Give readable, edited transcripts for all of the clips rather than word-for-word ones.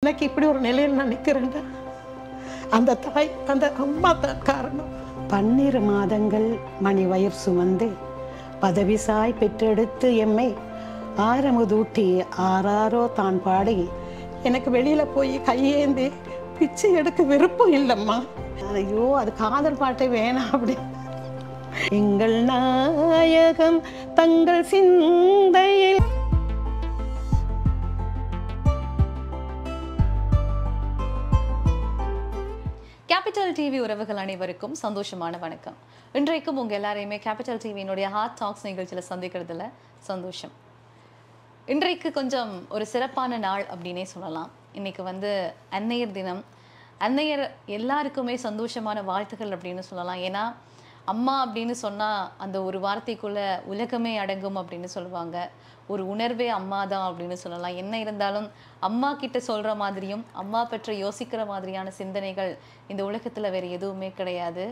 இன்னைக்கு இப்படி ஒரு நிலையில் நான் நிற்கிறேன்டா, அந்த தாய் அந்த அம்மா தான் காரணம். 12 மாதங்கள் மணி வயிறு சுமந்து பதவிசாய் பெற்றெடுத்து எம்மை ஆரமுதூட்டி ஆறாரோ தான் பாடி எனக்கு வெளியில போய் கையேந்தி பிச்சை எடுக்க விருப்பம் இல்லைம்மா. ஐயோ, அது காதல் பாட்டே வேணாம் அப்படி. எங்கள் நாயகம் தங்கள் சிந்தையில். கேபிட்டல் டிவி உறவுகள் அனைவருக்கும் சந்தோஷமான வணக்கம். இன்றைக்கும் உங்க எல்லாரையுமே கேபிட்டல் டிவியினுடைய ஹார்ட் டாக்ஸ் நிகழ்ச்சியில சந்திக்கிறதுல சந்தோஷம். இன்றைக்கு கொஞ்சம் ஒரு சிறப்பான நாள் அப்படின்னே சொல்லலாம். இன்னைக்கு அன்னையர் தினம். அன்னையர் எல்லாருக்குமே சந்தோஷமான வாழ்த்துக்கள் அப்படின்னு சொல்லலாம். ஏன்னா அம்மா அப்படின்னு சொன்னால் அந்த ஒரு வார்த்தைக்குள்ள உலகமே அடங்கும் அப்படின்னு சொல்லுவாங்க. ஒரு உணர்வே அம்மா தான் அப்படின்னு சொல்லலாம். என்ன இருந்தாலும் அம்மா கிட்ட சொல்கிற மாதிரியும் அம்மா பற்றி யோசிக்கிற மாதிரியான சிந்தனைகள் இந்த உலகத்தில் வேறு எதுவுமே கிடையாது.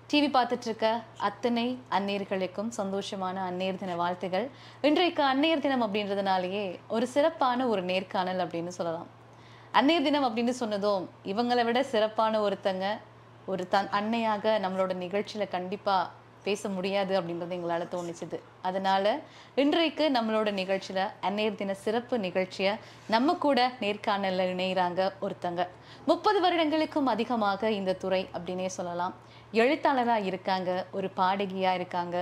டிவி பார்த்துட்டு இருக்க அத்தனை அன்னையர்களுக்கும் சந்தோஷமான அன்னையர் தின வாழ்த்துகள். இன்றைக்கு அன்னையர் தினம் அப்படின்றதுனாலேயே ஒரு சிறப்பான ஒரு நேர்காணல் அப்படின்னு சொல்லலாம். அன்னையர் தினம் அப்படின்னு சொன்னதும் இவங்களை விட சிறப்பான ஒருத்தங்க ஒரு அன்னையாக நம்மளோட நிகழ்ச்சியில கண்டிப்பா பேச முடியாது அப்படின்றது எங்களால் தோணிச்சுது. அதனால இன்றைக்கு நம்மளோட நிகழ்ச்சியில அன்னையர் தின சிறப்பு நிகழ்ச்சியை நம்ம கூட நேர்காணல்ல இணைகிறாங்க ஒருத்தங்க. 30 வருடங்களுக்கும் அதிகமாக இந்த துறை அப்படின்னே சொல்லலாம். எழுத்தாளராக இருக்காங்க, ஒரு பாடகியாக இருக்காங்க,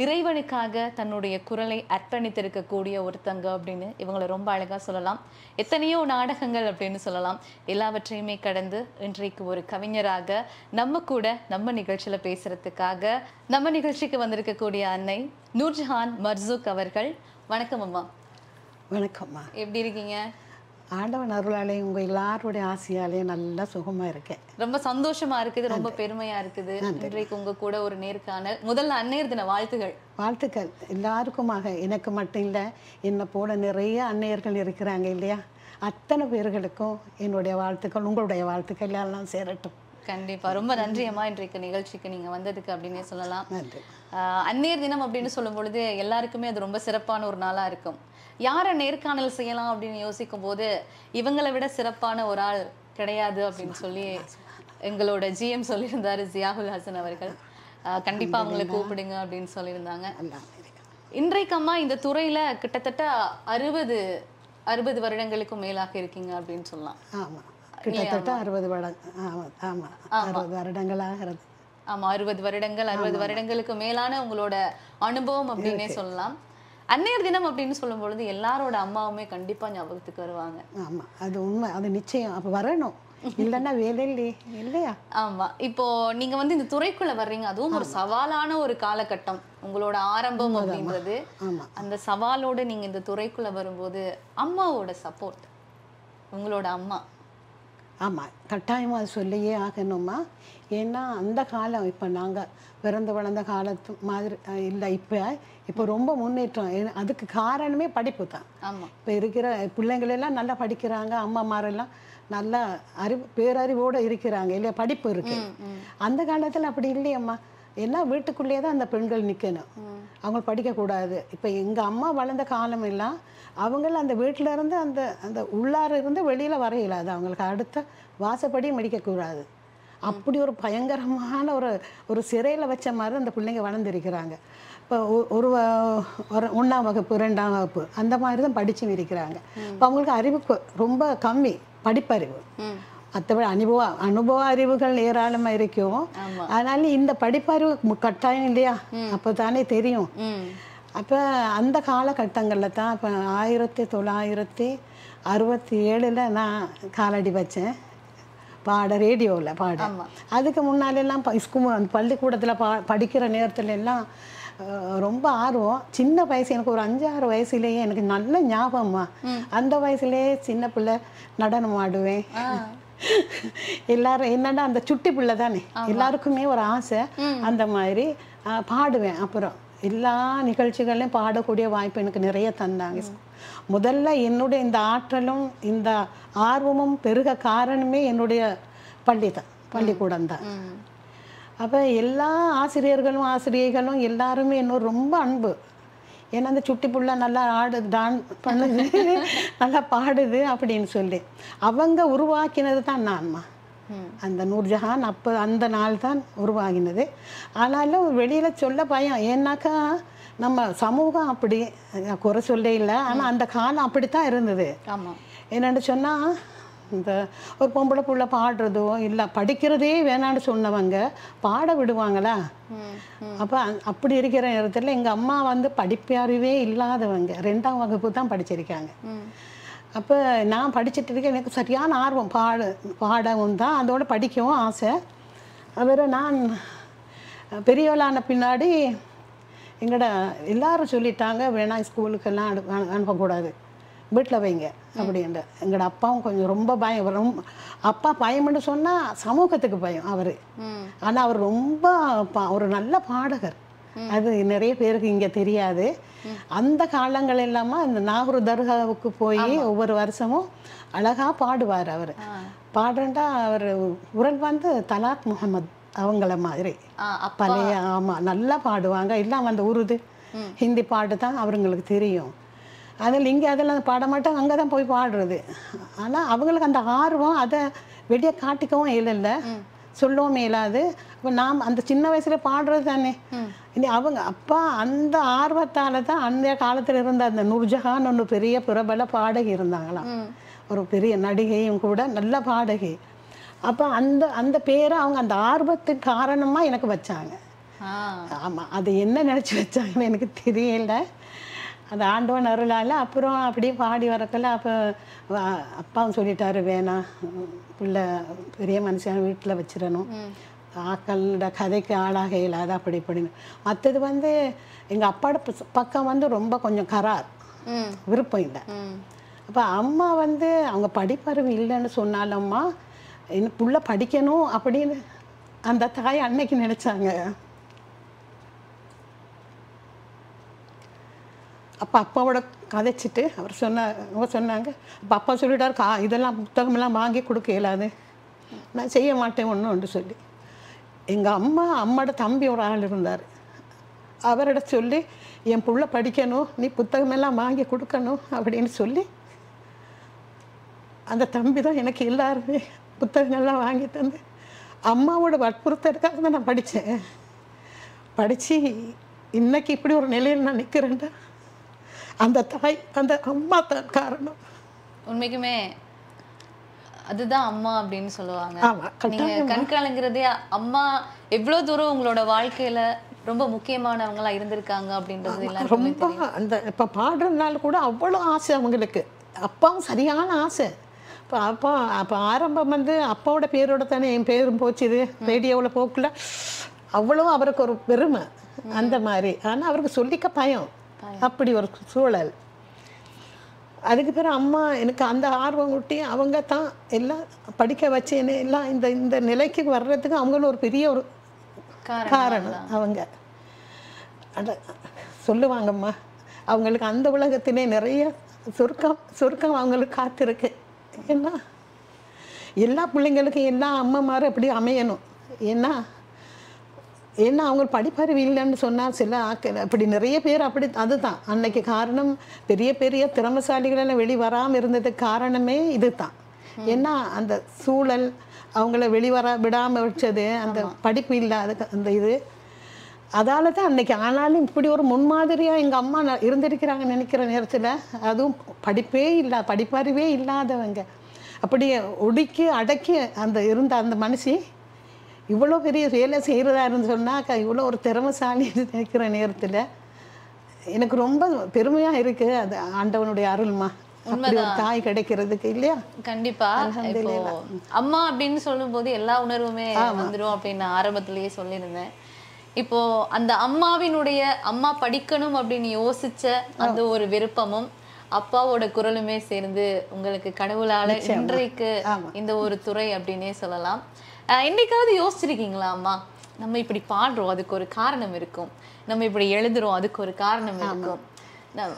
இறைவனுக்காக தன்னுடைய குரலை அர்ப்பணித்திருக்கக்கூடிய ஒருத்தங்க அப்படின்னு இவங்களை ரொம்ப அழகாக சொல்லலாம். எத்தனையோ நாடகங்கள் அப்படின்னு சொல்லலாம். எல்லாவற்றையுமே கடந்து இன்றைக்கு ஒரு கவிஞராக நம்ம கூட நம்ம நிகழ்ச்சியில் பேசுறதுக்காக நம்ம நிகழ்ச்சிக்கு வந்திருக்கக்கூடிய அன்னை நூர்ஜஹான் மர்சூக் அவர்கள். வணக்கம் அம்மா. வணக்கம்மா. எப்படி இருக்கீங்க? ஆண்டவன் அருளாலையும் உங்கள் எல்லாருடைய ஆசையாலேயும் நல்லா சுகமாக இருக்கேன். ரொம்ப சந்தோஷமா இருக்குது, ரொம்ப பெருமையா இருக்குது. இன்றைக்கு உங்க கூட ஒரு நேர்காணல். முதல்ல அன்னையர் தின வாழ்த்துகள். வாழ்த்துக்கள் எல்லாருக்குமாக. எனக்கு மட்டும் இல்லை, என்னை போல நிறைய அன்னையர்கள் இருக்கிறாங்க இல்லையா, அத்தனை பேர்களுக்கும் என்னுடைய வாழ்த்துக்கள், உங்களுடைய வாழ்த்துக்கள் எல்லாம் சேரட்டும். கண்டிப்பா. ரொம்ப நன்றி அம்மா, இன்றைக்கு நிகழ்ச்சிக்கு நீங்க வந்ததுக்கு அப்படின்னே சொல்லலாம். நன்றி. அன்னையர் தினம் அப்படின்னு சொல்லும் பொழுது எல்லாருக்குமே அது ரொம்ப சிறப்பான ஒரு நாளா இருக்கும். யாரை நேர்காணல் செய்யலாம் அப்படின்னு யோசிக்கும் போது இவங்களை விட சிறப்பான ஒரு ஆள் கிடையாது அப்படின்னு சொல்லி எங்களோட ஜிஎம் சொல்லியிருந்தாரு, ஜியாகுல் ஹசன் அவர்கள். கண்டிப்பா அவங்களை கூப்பிடுங்க அப்படின்னு சொல்லியிருந்தாங்க. இன்றைக்கு அம்மா இந்த துறையில கிட்டத்தட்ட 60 வருடங்களுக்கும் மேலாக இருக்கீங்க அப்படின்னு சொல்லலாம். ஆமா, கிட்டத்தட்ட 60 வருடங்களாகிறது. ஆமா, 60 வருடங்கள், 60 வருடங்களுக்கு மேலான உங்களோட அனுபவம் அப்படின்னே சொல்லலாம். அன்னையர் தினம் அப்படின்னு சொல்லும் பொழுது எல்லாரோட அம்மாவுமே கண்டிப்பா ஞாபகத்துக்கு வருவாங்க. ஆமா, அது உண்மை, அது நிச்சயம். அப்ப வரணும், இல்லைன்னா வேலை இல்லையா? ஆமா. இப்போ நீங்க இந்த துறைக்குள்ள வர்றீங்க, அதுவும் ஒரு சவாலான ஒரு காலகட்டம் உங்களோட ஆரம்பம் அப்படின்றது. அந்த சவாலோட நீங்க இந்த துறைக்குள்ள வரும்போது அம்மாவோட சப்போர்ட், உங்களோட அம்மா. ஆமாம், கட்டாயமாக அது சொல்லியே ஆகணுமா. ஏன்னா அந்த காலம் இப்போ நாங்கள் பிறந்து வளர்ந்த காலத்து மாதிரி இல்லை. இப்போ ரொம்ப முன்னேற்றம். அதுக்கு காரணமே படிப்பு தான். ஆமாம். இப்போ இருக்கிற பிள்ளைங்களெல்லாம் நல்லா படிக்கிறாங்க, அம்மாமாரெல்லாம் நல்லா பேரறிவோடு இருக்கிறாங்க இல்லையா, படிப்பு இருக்கு. அந்த காலத்தில் அப்படி இல்லையம்மா. ஏன்னா வீட்டுக்குள்ளேயே தான் அந்த பெண்கள் நிற்கணும், அவங்க படிக்கக்கூடாது. இப்போ எங்கள் அம்மா வளர்ந்த காலம் எல்லாம் அவங்கள அந்த வீட்டில் இருந்து அந்த அந்த உள்ளார இருந்து வெளியில் வரையிலாது, அவங்களுக்கு அடுத்த வாசப்படியும் படிக்கக்கூடாது. அப்படி ஒரு பயங்கரமான ஒரு சிறையில் வச்ச மாதிரி அந்த பிள்ளைங்க வளர்ந்துருக்கிறாங்க. இப்போ ஒரு 1ஆம் வகுப்பு 2ஆம் வகுப்பு அந்த மாதிரி தான் படிச்சும் இருக்கிறாங்க. இப்போ அவங்களுக்கு அறிவு ரொம்ப கம்மி, படிப்பறிவு. மற்றபடி அனுபவ அறிவுகள் ஏராளமாக இருக்கும். அதனால இந்த படிப்பறிவு கட்டாயம் இல்லையா, அப்போ தானே தெரியும். அப்போ அந்த காலகட்டங்களில் தான் இப்போ 1967 நான் காலடி வச்சேன் ரேடியோவில் பாட. அதுக்கு முன்னாலெல்லாம் பள்ளிக்கூடத்தில் படிக்கிற நேரத்துல எல்லாம் ரொம்ப ஆர்வம். சின்ன வயசு, எனக்கு ஒரு 5-6 வயசுலேயே எனக்கு நல்ல ஞாபகமா. அந்த வயசுலேயே சின்ன பிள்ளை நடனம் ஆடுவேன். எல்லாரும் என்னன்னா அந்த சுட்டி பிள்ளை தானே, எல்லாருக்குமே ஒரு ஆசை. அந்த மாதிரி பாடுவேன். அப்புறம் எல்லா நிகழ்ச்சிகள்லையும் பாடக்கூடிய வாய்ப்பு எனக்கு நிறைய தந்தாங்க. முதல்ல என்னுடைய இந்த ஆற்றலும் இந்த ஆர்வமும் பெருக காரணமே என்னுடைய பள்ளிக்கூடம் தான். அப்போ எல்லா ஆசிரியர்களும் ஆசிரியர்களும் எல்லாருமே இன்னும் ரொம்ப அன்பு. ஏன்னா அந்த சுட்டி புள்ள நல்லா ஆடுது, பண்ணுது, நல்லா பாடுது அப்படின்னு சொல்லி அவங்க உருவாக்கினது தான் நான்மா. அந்த நூர்ஜஹான் அப்போ அந்த நாள் தான் உருவாகினது. ஆனாலும் வெளியில் சொல்ல பயம். ஏன்னாக்கா நம்ம சமூகம் அப்படி குறை சொல்ல இல்லை, ஆனால் அந்த காலம் அப்படித்தான் இருந்தது. என்னென்னு சொன்னால் இந்த ஒரு பொம்பளை புள்ள பாடுறதோ இல்லை படிக்கிறதே வேணான்னு சொன்னவங்க பாட விடுவாங்களா? அப்போ அப்படி இருக்கிற நேரத்தில் எங்கள் அம்மா வந்து படிப்பு அறிவே இல்லாதவங்க, 2ஆம் வகுப்பு தான் படிச்சிருக்காங்க. அப்போ நான் படிச்சுட்டு இருக்கேன். எனக்கு சரியான ஆர்வம், பாடவும் தான், அதோட படிக்கவும் ஆசை. அவரை நான் பெரியவளான பின்னாடி எங்களோட எல்லாரும் சொல்லிட்டாங்க, வேணாம் ஸ்கூலுக்கெல்லாம் அனுப்பக்கூடாது, வீட்டில் வைங்க அப்படின்ட்டு. எங்களோட அப்பாவும் கொஞ்சம் ரொம்ப பயம். ரொம்ப அப்பா பயம்னு சொன்னால் சமூகத்துக்கு பயம் அவர். ஆனால் அவர் ரொம்ப ஒரு நல்ல பாடகர். அது நிறைய பேருக்கு இங்கே தெரியாது. அந்த காலங்கள் இல்லாமல் அந்த நாகூர் தர்காவுக்கு போய் ஒவ்வொரு வருஷமும் அழகாக பாடுவார். அவர் பாடுறா அவர் குரல் வந்து தலாத் முகமது அவங்கள மாதிரி பழைய. ஆமாம், நல்லா பாடுவாங்க. எல்லாம் அந்த உருது ஹிந்தி பாட்டு தான் அவங்களுக்கு தெரியும். அதில் இங்கே அதெல்லாம் பாட மாட்டாங்க, அங்கே தான் போய் பாடுறது. ஆனால் அவங்களுக்கு அந்த ஆர்வம் அதை வெளியே காட்டிக்கவும் இல்லை, சொல்லவும் இயலாது. இப்போ நாம் அந்த சின்ன வயசில் பாடுறது தானே. இனி அவங்க அப்பா அந்த ஆர்வத்தால் தான் அந்த காலத்தில் இருந்த அந்த நூர்ஜஹான் ஒன்று பெரிய பிரபல பாடகி இருந்தாங்களாம், ஒரு பெரிய நடிகையும் கூட, நல்ல பாடகி. அப்போ அந்த அந்த பேரை அவங்க அந்த ஆர்வத்துக்கு காரணமாக எனக்கு வச்சாங்க. ஆமாம், அது என்ன நினச்சி வச்சாங்கன்னு எனக்கு தெரியல. அந்த ஆண்டவன் அருளால் அப்புறம் அப்படியே பாடி வரக்கல. அப்போ அப்பாவும் சொல்லிட்டாரு, வேணாம் பிள்ளை பெரிய மனுஷன் வீட்டில் வச்சிடணும், ஆக்களோட கதைக்கு ஆளாக இல்லாத அப்படி இப்படின்னு. மற்றது வந்து எங்கள் அப்பாவோட பக்கம் வந்து ரொம்ப கொஞ்சம் கரார், விருப்பம் இல்லை. அப்போ அம்மா வந்து அவங்க படிப்பறிவு இல்லைன்னு சொன்னாலம்மா இன்னும் புள்ள படிக்கணும் அப்படின்னு அந்த தாய் அன்னைக்கு நினச்சாங்க. அப்போ அப்பாவோட கதைச்சிட்டு அவங்க சொன்னாங்க. அப்போ அப்பா சொல்லிட்டார், இதெல்லாம் புத்தகமெல்லாம் வாங்கி கொடுக்க இயலாது, நான் செய்ய மாட்டேன் ஒன்று சொல்லி. எங்கள் அம்மாவோட தம்பி ஒரு ஆள் இருந்தார், அவரிட சொல்லி என் புள்ள படிக்கணும், நீ புத்தகமெல்லாம் வாங்கி கொடுக்கணும் அப்படின்னு சொல்லி அந்த தம்பி தான் எனக்கு எல்லாருமே புத்தகங்கள்லாம் வாங்கி தந்து அம்மாவோட வற்புறுத்தலுக்காக தான் நான் படித்தேன். படித்து இன்னைக்கு இப்படி ஒரு நிலையில் நான் நிற்கிறேன்டா அந்த தாய், அந்த அம்மா தான் காரணம். உண்மைக்குமே அதுதான் அம்மா அப்படின்னு சொல்லுவாங்க. நீங்க கண்காலங்கிறதே அம்மா எவ்வளவு தூரம் உங்களோட வாழ்க்கையில ரொம்ப முக்கியமானவங்களா இருந்திருக்காங்க அப்படின்றது எல்லாருக்குமே ரொம்ப. அந்த இப்போ பாடுறதுனால கூட அவ்வளோ ஆசை அவங்களுக்கு, அப்பாவும் சரியான ஆசை. அப்போ ஆரம்பம் வந்து அப்பாவோட பேரோட தானே என் பேரும் போச்சு, இது ரேடியோவில் போக்குல அவ்வளோ அவருக்கு ஒரு பெருமை அந்த மாதிரி. ஆனால் அவருக்கு சொல்லிக்க பயம், அப்படி ஒரு சூழல். அதுக்கு பிறகு அம்மா எனக்கு அந்த ஆர்வம் ஊட்டி அவங்க தான் எல்லாம் படிக்க வச்சு என்ன எல்லாம் இந்த இந்த நிலைக்கு வர்றதுக்கு அவங்களும் ஒரு பெரிய ஒரு காரணம். அவங்க சொல்லுவாங்கம்மா, அவங்களுக்கு அந்த உலகத்திலே நிறைய சொர்க்கம் அவங்களுக்கு காத்திருக்கு. ஏன்னா எல்லா பிள்ளைங்களுக்கும் எல்லா அம்மாமாரும் அப்படி அமையணும். ஏன்னா அவங்க படிப்பறிவு இல்லைன்னு சொன்னால் சில ஆக்கள் அப்படி நிறைய பேர் அப்படி. அதுதான் அன்னைக்கு காரணம். பெரிய பெரிய திறமைசாலிகளெல்லாம் வெளிவராமல் இருந்ததுக்கு காரணமே இது தான். ஏன்னா அந்த சூழல் அவங்கள வெளிவர விடாமல் வச்சது அந்த படிப்பு இல்லாத அந்த இது. அதால் தான் அன்னைக்கு. ஆனாலும் இப்படி ஒரு முன்மாதிரியாக எங்கள் அம்மா இருந்திருக்கிறாங்கன்னு நினைக்கிற நேரத்தில், அதுவும் படிப்பறிவே இல்லாதவங்க அப்படியே ஒடுக்கி அடக்கி அந்த இருந்த அந்த மனுஷி இவ்வளோ பெரிய வேலை செய்கிறதா இருந்து சொன்னாக்கா இவ்வளோ ஒரு திறமைசாலி நினைக்கிற நேரத்தில் எனக்கு ரொம்ப பெருமையாக இருக்குது. அது ஆண்டவனுடைய அருள்மா, அப்படி ஒரு தாய் கிடைக்கிறதுக்கு இல்லையா? கண்டிப்பா. அம்மா அப்படின்னு சொல்லும் போது எல்லா உணர்வுமே வந்துடும் அப்படின்னு ஆரம்பத்திலேயே சொல்லியிருந்தேன். இப்போ அந்த அம்மாவினுடைய அம்மா படிக்கணும் அப்படின்னு யோசிச்ச அந்த ஒரு விருப்பமும் அப்பாவோட குரலுமே சேர்ந்து உங்களுக்கு கடவுளால இன்றைக்கு இந்த ஒரு துறை அப்படின்னே சொல்லலாம். என்னைக்காவது யோசிச்சிருக்கீங்களா, அம்மா நம்ம இப்படி பாடுறோம் அதுக்கு ஒரு காரணம் இருக்கும், நம்ம இப்படி எழுதுறோம் அதுக்கு ஒரு காரணம் இருக்கும்,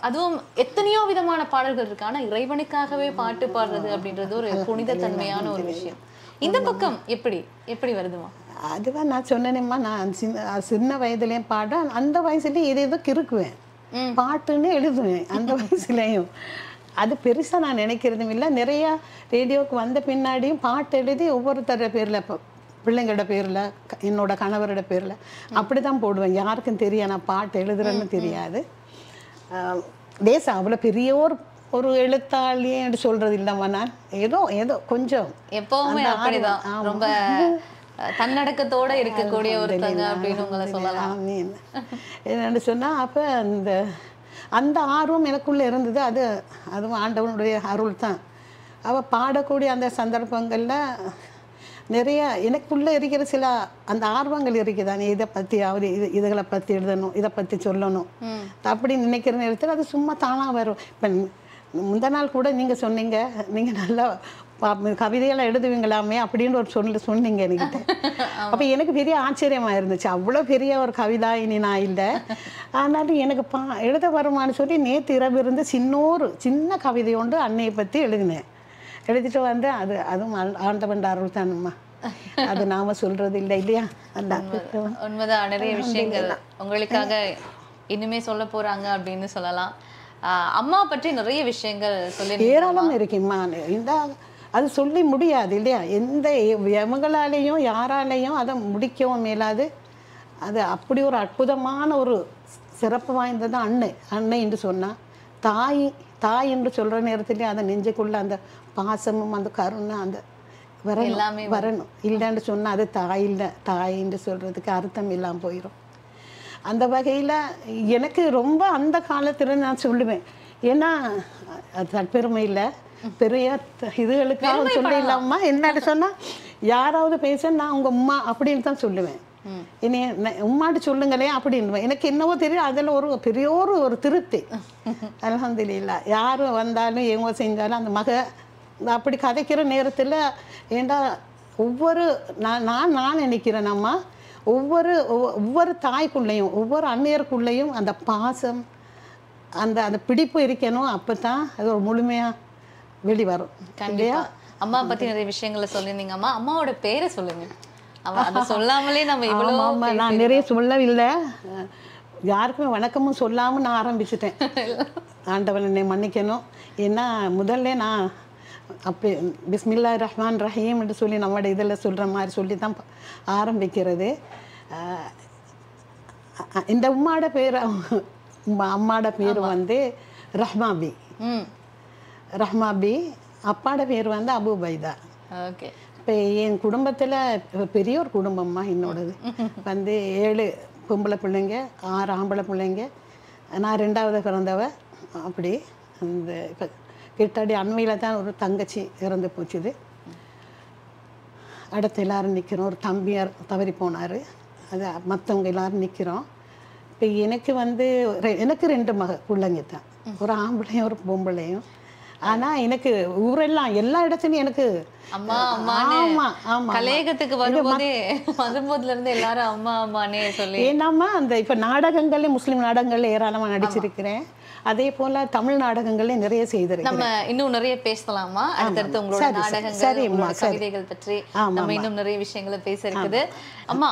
அதுவும் எத்தனையோ விதமான பாடல்கள் இருக்கு, ஆனா இறைவனுக்காகவே பாட்டு பாடுறது அப்படின்றது ஒரு புனித தன்மையான ஒரு விஷயம். இந்த பக்கம் எப்படி வருதுமா? அதுதான் நான் சொன்னேனேம்மா, நான் சின்ன வயதுலேயும் பாடுறேன், அந்த வயசுலேயும் எது கிறுக்குவேன். பாட்டுன்னு எழுதுவேன் அந்த வயசுலையும். அது பெருசா நான் நினைக்கிறதும் இல்லை. நிறைய ரேடியோவுக்கு வந்த பின்னாடியும் பாட்டு எழுதி ஒவ்வொருத்தர பேர்ல, இப்போ பிள்ளைங்களோட பேர்ல, என்னோட கணவரோட பேர்ல அப்படிதான் போடுவேன். யாருக்கும் தெரியாது நான் பாட்டு எழுதுறேன்னு தெரியாது. தேசம் அவ்வளோ பெரிய ஒரு எழுத்தாளின்னு சொல்றது இல்லைம்மா. நான் ஏதோ ஏதோ கொஞ்சம் எப்பவுமே அப்படிதான் ரொம்ப தன்னடக்கத்தோட இருக்கக்கூடிய ஒருத்தங்க அப்படின்னு உங்களை சொல்லலாம். என்னன்னு சொன்னா அப்ப அந்த ஆர்வம் எனக்குள்ள இருந்தது. அதுவும் ஆண்டவனுடைய அருள் தான். அவ பாடக்கூடிய அந்த சந்தர்ப்பங்கள்ல நிறைய எனக்குள்ள இருக்கிற சில அந்த ஆர்வங்கள் இருக்குதானே, இதை பத்தி இதுகளை பத்தி எழுதணும், இதை பத்தி சொல்லணும் அப்படின்னு நினைக்கிற நேரத்தில் அது சும்மா தானா வரும். இப்ப முந்த நாள் கூட நீங்க சொன்னீங்க, நீங்க நல்லா கவிதையெல்லாம் எழுதுவீங்களாமே அப்படின்னு ஒரு சொன்னீங்க என்கிட்ட. அப்ப எனக்கு பெரிய ஆச்சரியமா இருந்துச்சு. அவ்வளோ பெரிய ஒரு கவிதா இனி நான் இல்லை. ஆனாலும் எனக்கு எழுத வருமானு சொல்லி நேற்று இரவு இருந்து சின்ன கவிதை ஒன்று அன்னையை பத்தி எழுதினேன். எழுதிட்டு வந்து அதுவும் ஆண்டவன் அருள் தானம்மா. அது நாம சொல்றது இல்லை இல்லையா? உண்மைதான். நிறைய விஷயங்கள் உங்களுக்காக இனிமே சொல்ல போறாங்க அப்படின்னு சொல்லலாம். அம்மா பற்றி நிறைய விஷயங்கள் சொல்லி ஏராளம் இருக்குமா. அது சொல்லி முடியாது இல்லையா? எந்த எவங்களாலேயும் யாராலையும் அதை முடிக்கவும் மேலாது. அது அப்படி ஒரு அற்புதமான ஒரு சிறப்பு வாய்ந்தது அன்னை என்று சொன்னா. தாய் என்று சொல்ற நேரத்திலே அதை நெஞ்சுக்குள்ள அந்த பாசமும் அந்த கருணை அந்த வரணும். இல்லைன்னு சொன்னா அது தாய் என்று சொல்றதுக்கு அர்த்தம் இல்லாமல் போயிடும். அந்த வகையில எனக்கு ரொம்ப அந்த காலத்துல நான் சொல்லுவேன். ஏன்னா அது தற்பெருமை இல்லை, பெரிய இதுகளுக்காக சொல்லிடலாமா. என்னன்னு சொன்னா யாராவது பேச நான் உங்க அம்மா அப்படின்னு தான் சொல்லுவேன். இனி உம்மாட்டு சொல்லுங்களே அப்படின்னு எனக்கு என்னவோ தெரியும். அதில் ஒரு பெரிய ஒரு திருப்தி. அல்ஹம்துலில்லாஹ். யார் வந்தாலும் எவங்க செஞ்சாலும் அந்த அப்படி கதைக்கிற நேரத்தில் ஏண்டா நான் நினைக்கிறேன் அம்மா, ஒவ்வொரு தாய்க்குள்ளேயும் ஒவ்வொரு அன்னையருக்குள்ளேயும் அந்த பாசம் அந்த பிடிப்பு இருக்கணும். அப்போ தான் அது ஒரு முழுமையாக வெளிவரும். கண்டிப்பா. அம்மா பற்றி நிறைய விஷயங்களை சொல்லியிருந்தீங்க. அம்மாவோட பேரை சொல்லுங்க. சொல்லாமலே நம்ம இவ்வளோ நான் நிறைய சொல்லவில்லை. யாருக்குமே வணக்கமும் சொல்லாமல் நான் ஆரம்பிச்சிட்டேன். ஆண்டவன் என்னை மன்னிக்கணும். ஏன்னா முதல்ல நான் அப்படி பிஸ்மில்லாஹ் ரஹ்மான் ரஹீம் என்று சொல்லி நம்மளோட இதில் சொல்கிற மாதிரி சொல்லி தான் ஆரம்பிக்கிறது. இந்த அம்மாவோட பேர் வந்து ரஹ்மாபி. அப்பாவோட பேர் வந்து அபுபைதா. ஓகே. இப்போ என் குடும்பத்தில் பெரிய ஒரு குடும்பம்மா என்னோடது. வந்து 7 பொம்பளை பிள்ளைங்க, 6 ஆம்பளை பிள்ளைங்க, நான் 2வது பிறந்தவ. அப்படி அந்த இப்போ கிட்டாடி அண்மையில் தான் ஒரு தங்கச்சி இறந்து போச்சுது. அடுத்து எல்லாரும் நிற்கிறோம். ஒரு தம்பியார் தவறி போனார். அது மற்றவங்க எல்லாரும் நிற்கிறோம். இப்போ எனக்கு வந்து எனக்கு 2 பிள்ளைங்க தான், ஒரு ஆம்பளையும் ஒரு பொம்பளையும். ஆனால் எனக்கு ஊரெல்லாம் எல்லா இடத்துலையும் எனக்கு கலையகத்துக்கு வரும்போதுல இருந்து எல்லாரும் அம்மா அம்மானே சொல்லி. ஏன்னாமா அந்த இப்போ நாடகங்கள்ல முஸ்லீம் நாடகங்கள்ல ஏராளமாக நடிச்சிருக்கிறேன். அதே போல தமிழ் நாடகங்களே நிறைய செய்திருக்கேன். நம்ம இன்னும் நிறைய பேசலாமா? அடுத்தடுத்து உங்களோட நாடகங்கள், கவிதைகள் பற்றி நம்ம இன்னும் நிறைய விஷயங்களை பேச இருக்குது. அம்மா,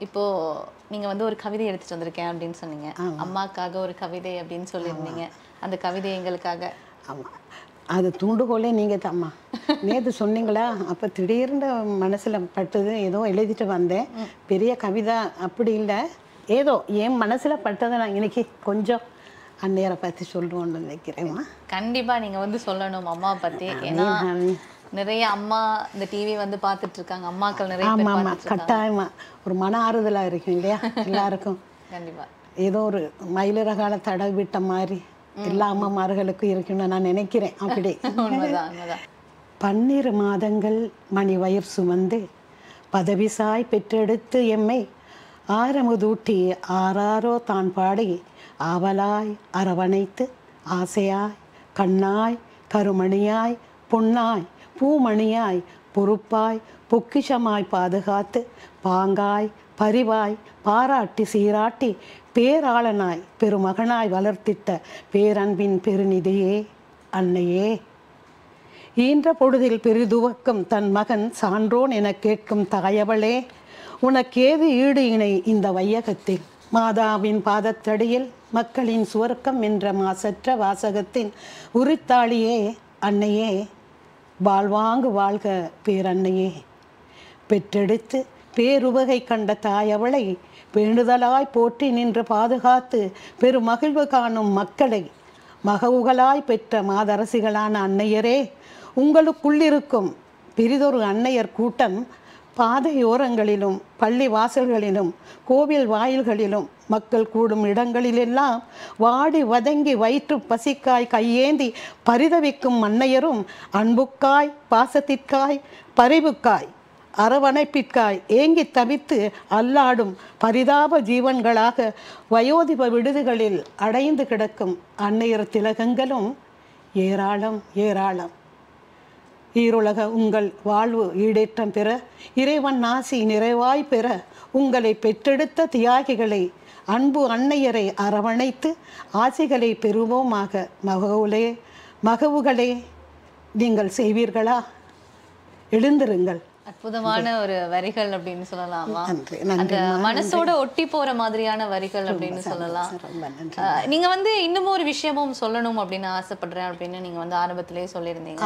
இப்போ நீங்க வந்து ஒரு கவிதை எடுத்துட்டு வந்திருக்கேன் அப்படின்னு சொன்னீங்க. அம்மாக்காக ஒரு கவிதை அப்படின்னு சொல்லியிருந்தீங்க. அந்த கவிதை எங்களுக்காக. ஆமா, அது தூண்டுகோலே நீங்கள் தான்மா. நேற்று சொன்னீங்களா, அப்போ திடீர்னு மனசில் பட்டது, ஏதோ எழுதிட்டு வந்தேன். பெரிய கவிதை அப்படி இல்லை, ஏதோ என் மனசில் பட்டதை நான் இன்னைக்கு கொஞ்சம் அந்நேரை பற்றி சொல்லுவோன்னு நினைக்கிறேம்மா. கண்டிப்பாக நீங்கள் வந்து சொல்லணும் அம்மா பற்றி. ஏன்னா நிறைய அம்மா இந்த டிவி வந்து பார்த்துட்டு இருக்காங்க, அம்மாக்கள் நிறைய. ஆமாம், கட்டாயமா ஒரு மன ஆறுதலாக இருக்கும் இல்லையா எல்லாருக்கும். கண்டிப்பாக ஏதோ ஒரு மயிலிறகால தடவை விட்ட மாதிரி எல்லா அம்மாமார்களுக்கும் இருக்குன்னு நான் நினைக்கிறேன். அப்படி 12 மாதங்கள் மணி வயிறு சுமந்து பதவிசாய் பெற்றெடுத்து எம்மை ஆரமுதூட்டி ஆறாரோ தான் பாடி ஆவலாய் அரவணைத்து ஆசையாய் கண்ணாய் கருமணியாய் பொன்னாய் பூமணியாய் பொறுப்பாய் பொக்கிஷமாய் பாதுகாத்து பாங்காய் பரிவாய் பாராட்டி சீராட்டி பேராளனாய் பெருமகனாய் வளர்த்திட்ட பேரன்பின் பெருநிதியே அன்னையே. ஈன்ற பொழுதில் பெரிதுவக்கும் தன் மகன் சான்றோன் என கேட்கும் தாயவளே, உனக்கேது ஈடு இணை இந்த வையகத்தில் மாதாவின் பாதத்தடியில் மக்களின் சுவர்க்கம் என்ற மாசற்ற வாசகத்தின் உரித்தாளியே அன்னையே, வாழ்வாங்கு வாழ்க பேரன்னையே. பெற்றெடுத்து பேருவகை கண்ட தாய் அவளை வேண்டுதலாய் போற்றி நின்று பாதுகாத்து பெருமகிழ்வு காணும் மக்களை மகவுகளாய் பெற்ற மாதரசிகளான அன்னையரே, உங்களுக்குள்ளிருக்கும் பிரிதொரு அன்னையர் கூட்டம் பாதையோரங்களிலும் பள்ளி வாசல்களிலும் கோவில் வாயில்களிலும் மக்கள் கூடும் இடங்களிலெல்லாம் வாடி வதங்கி வயிற்று பசிக்காய் கையேந்தி பரிதவிக்கும் அன்னையரும் அன்புக்காய் பாசத்திற்காய் பரிவுக்காய் அரவணைப்பிற்காய் ஏங்கி தவித்து அல்லாடும் பரிதாப ஜீவன்களாக வயோதிப விடுதிகளில் அடைந்து கிடக்கும் அன்னையர் திலகங்களும் ஏராளம் ஏராளம். ஈருலக உங்கள் வாழ்வு ஈடேற்றம் பெற, இறைவன் ஆசி நிறைவாய் பெற, உங்களை பெற்றெடுத்த தியாகிகளை அன்பு அன்னையரை அரவணைத்து ஆசிகளை பெறுவோமாக. மகவுகளே, நீங்கள் செய்வீர்களா? எழுந்திருங்கள். அற்புதமான ஒரு வரிகள் அப்படின்னு சொல்லலாமா? அந்த மனசோட ஒட்டி போற மாதிரியான வரிகள் அப்படின்னு சொல்லலாம். நீங்க வந்து இன்னமும் ஒரு விஷயமும் சொல்லணும் அப்படின்னு ஆசைப்படுறேன் அப்படின்னு நீங்க வந்து ஆரம்பத்திலேயே சொல்லியிருந்தீங்க.